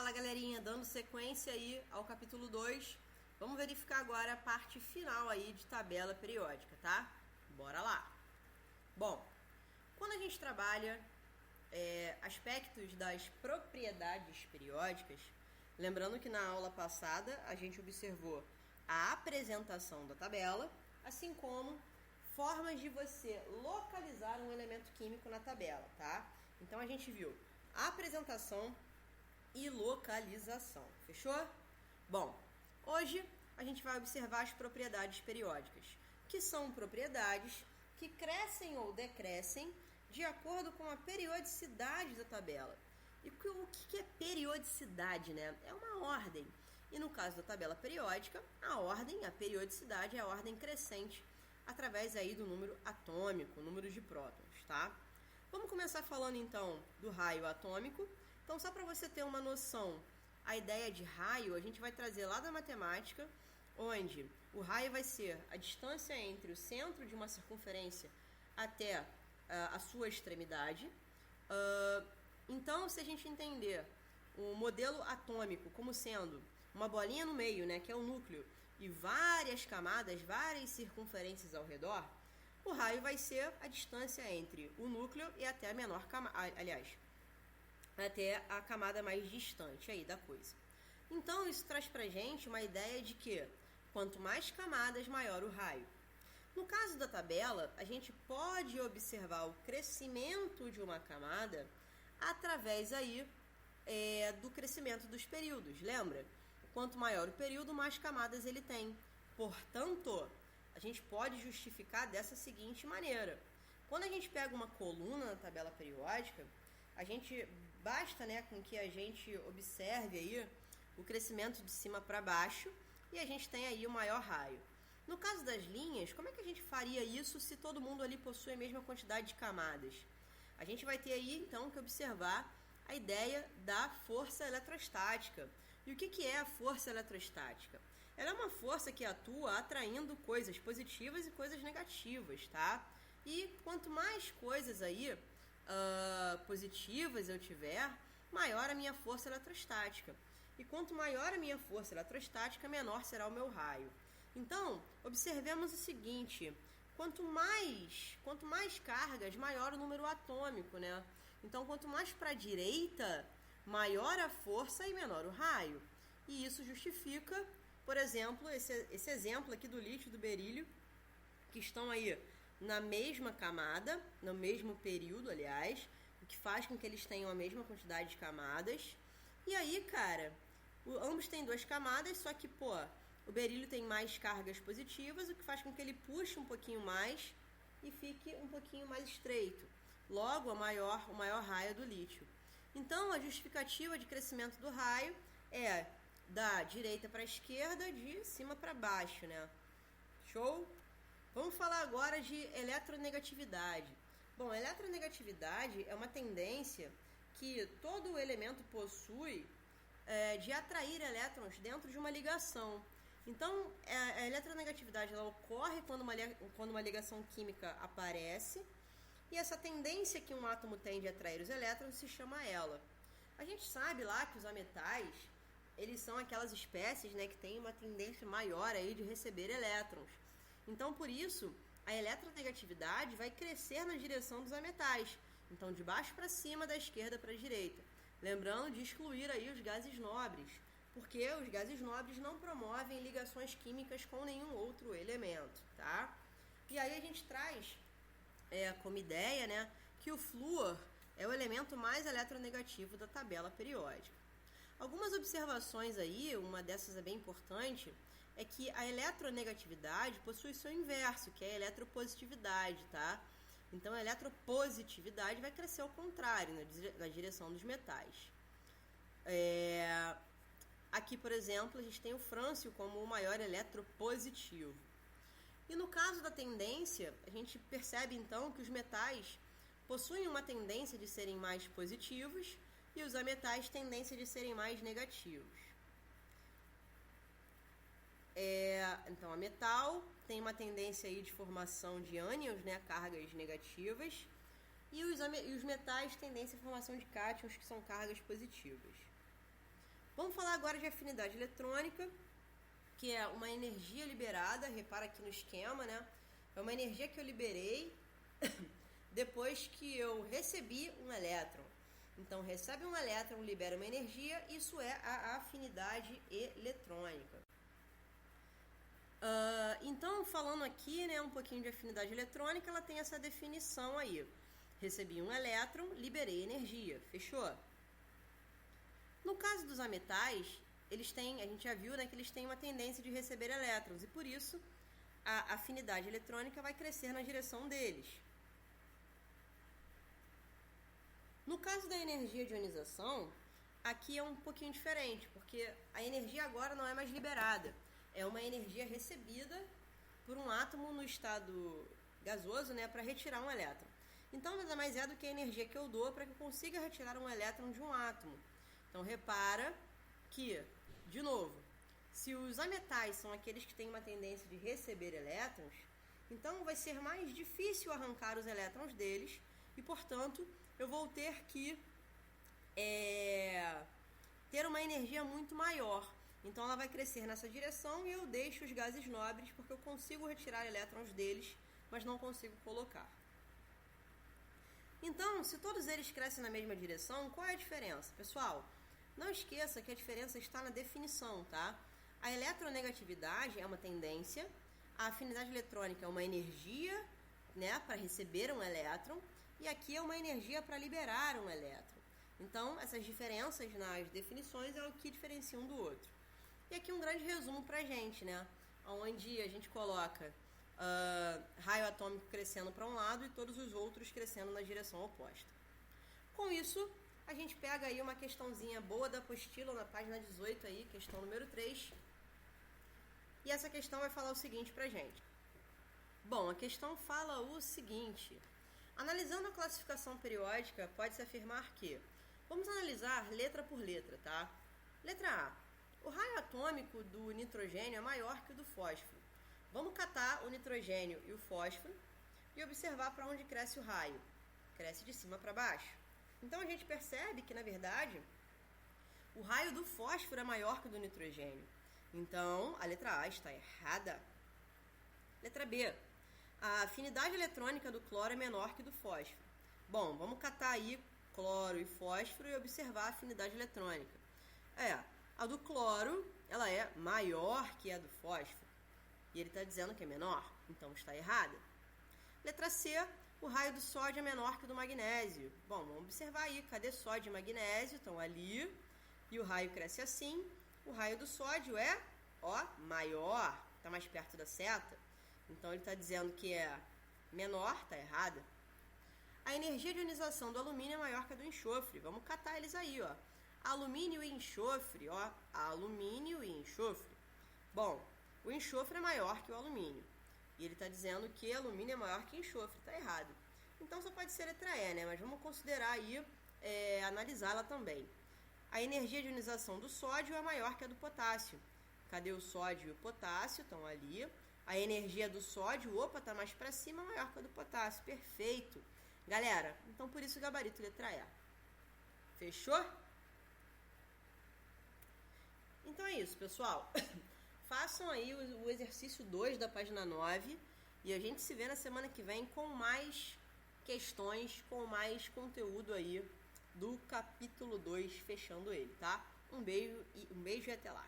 Fala galerinha, dando sequência aí ao capítulo 2, vamos verificar agora a parte final aí de tabela periódica, tá? Bora lá! Bom, quando a gente trabalha aspectos das propriedades periódicas, lembrando que na aula passada a gente observou a apresentação da tabela, assim como formas de você localizar um elemento químico na tabela, tá? Então a gente viu a apresentação e localização, fechou? Bom, hoje a gente vai observar as propriedades periódicas, que são propriedades que crescem ou decrescem de acordo com a periodicidade da tabela. E o que é periodicidade, né? É uma ordem. E no caso da tabela periódica, a periodicidade é a ordem crescente através aí do número atômico, número de prótons, tá? Vamos começar falando então do raio atômico. Então, só para você ter uma noção, a ideia de raio a gente vai trazer lá da matemática, onde o raio vai ser a distância entre o centro de uma circunferência até a sua extremidade. Então, se a gente entender o modelo atômico como sendo uma bolinha no meio, né, que é o núcleo, e várias camadas, várias circunferências ao redor, o raio vai ser a distância entre o núcleo e até a menor camada, até a camada mais distante aí da coisa. Então, isso traz pra gente uma ideia de que quanto mais camadas, maior o raio. No caso da tabela, a gente pode observar o crescimento de uma camada através aí do crescimento dos períodos, lembra? Quanto maior o período, mais camadas ele tem. Portanto, a gente pode justificar dessa seguinte maneira. Quando a gente pega uma coluna na tabela periódica, basta, né, com que a gente observe aí o crescimento de cima para baixo e a gente tem aí o maior raio. No caso das linhas, como é que a gente faria isso se todo mundo ali possui a mesma quantidade de camadas? A gente vai ter aí então que observar a ideia da força eletrostática. E o que é a força eletrostática? Ela é uma força que atua atraindo coisas positivas e coisas negativas, tá? E quanto mais coisas aí positivas eu tiver, maior a minha força eletrostática. E quanto maior a minha força eletrostática, menor será o meu raio. Então, observemos o seguinte: quanto mais cargas, maior o número atômico, né? Então, quanto mais para a direita, maior a força e menor o raio. E isso justifica, por exemplo, esse exemplo aqui do lítio e do berílio, que estão aí na mesma camada, no mesmo período, aliás, o que faz com que eles tenham a mesma quantidade de camadas. E aí, cara, ambos têm duas camadas, só que, o berílio tem mais cargas positivas, o que faz com que ele puxe um pouquinho mais e fique um pouquinho mais estreito. Logo, o maior raio do lítio. Então, a justificativa de crescimento do raio é da direita para a esquerda, de cima para baixo, né? Show? Vamos falar agora de eletronegatividade. Bom, eletronegatividade é uma tendência que todo elemento possui de atrair elétrons dentro de uma ligação. Então, a eletronegatividade ela ocorre quando uma ligação química aparece, e essa tendência que um átomo tem de atrair os elétrons se chama ela. A gente sabe lá que os ametais, eles são aquelas espécies, né, que têm uma tendência maior aí de receber elétrons. Então, por isso, a eletronegatividade vai crescer na direção dos ametais. Então, de baixo para cima, da esquerda para a direita. Lembrando de excluir aí os gases nobres, porque os gases nobres não promovem ligações químicas com nenhum outro elemento, tá? E aí a gente traz como ideia, né, que o flúor é o elemento mais eletronegativo da tabela periódica. Algumas observações aí, uma dessas é bem importante, é que a eletronegatividade possui seu inverso, que é a eletropositividade, tá? Então, a eletropositividade vai crescer ao contrário, na direção dos metais. Aqui, por exemplo, a gente tem o frâncio como o maior eletropositivo. E no caso da tendência, a gente percebe então que os metais possuem uma tendência de serem mais positivos e os ametais tendência de serem mais negativos. Então, a metal tem uma tendência aí de formação de ânions, né, cargas negativas, e os metais tendência à formação de cátions, que são cargas positivas. Vamos falar agora de afinidade eletrônica, que é uma energia liberada, repara aqui no esquema, né? É uma energia que eu liberei depois que eu recebi um elétron. Então, recebe um elétron, libera uma energia, isso é a afinidade eletrônica. Então, falando aqui, né, um pouquinho de afinidade eletrônica, ela tem essa definição aí. Recebi um elétron, liberei energia. Fechou? No caso dos ametais, eles têm, a gente já viu, né, que eles têm uma tendência de receber elétrons, e por isso a afinidade eletrônica vai crescer na direção deles. No caso da energia de ionização, aqui é um pouquinho diferente, porque a energia agora não é mais liberada, é uma energia recebida por um átomo no estado gasoso, né, para retirar um elétron. Então, nada mais é do que a energia que eu dou para que eu consiga retirar um elétron de um átomo. Então, repara que, de novo, se os ametais são aqueles que têm uma tendência de receber elétrons, então vai ser mais difícil arrancar os elétrons deles e, portanto, eu vou ter que ter uma energia muito maior. Então, ela vai crescer nessa direção e eu deixo os gases nobres porque eu consigo retirar elétrons deles, mas não consigo colocar. Então, se todos eles crescem na mesma direção, qual é a diferença? Pessoal, não esqueça que a diferença está na definição, tá? A eletronegatividade é uma tendência, a afinidade eletrônica é uma energia, né, para receber um elétron, e aqui é uma energia para liberar um elétron. Então, essas diferenças nas definições é o que diferencia um do outro. E aqui um grande resumo pra gente, né? Onde a gente coloca raio atômico crescendo para um lado e todos os outros crescendo na direção oposta. Com isso, a gente pega aí uma questãozinha boa da apostila na página 18 aí, questão número 3. E essa questão vai falar o seguinte pra gente. Bom, a questão fala o seguinte: analisando a classificação periódica, pode-se afirmar que... Vamos analisar letra por letra, tá? Letra A. O raio atômico do nitrogênio é maior que o do fósforo. Vamos catar o nitrogênio e o fósforo e observar para onde cresce o raio. Cresce de cima para baixo. Então, a gente percebe que, na verdade, o raio do fósforo é maior que o do nitrogênio. Então, a letra A está errada. Letra B. A afinidade eletrônica do cloro é menor que do fósforo. Bom, vamos catar aí cloro e fósforo e observar a afinidade eletrônica. A do cloro, ela é maior que a do fósforo. E ele está dizendo que é menor, então está errada. Letra C. O raio do sódio é menor que o do magnésio. Bom, vamos observar aí. Cadê sódio e magnésio? Estão ali. E o raio cresce assim. O raio do sódio é, maior. Está mais perto da seta. Então, ele está dizendo que é menor. Está errada. A energia de ionização do alumínio é maior que a do enxofre. Vamos catar eles aí, ó. Alumínio e enxofre, alumínio e enxofre. Bom, o enxofre é maior que o alumínio. E ele está dizendo que alumínio é maior que enxofre. Está errado. Então, só pode ser letra E, né? Mas vamos considerar aí, analisá-la também. A energia de ionização do sódio é maior que a do potássio. Cadê o sódio e o potássio? Estão ali. A energia do sódio, está mais para cima, maior que a do potássio. Perfeito. Galera, então por isso o gabarito letra E. Fechou? Então é isso, pessoal. Façam aí o exercício 2 da página 9 e a gente se vê na semana que vem com mais questões, com mais conteúdo aí do capítulo 2, fechando ele, tá? Um beijo e até lá.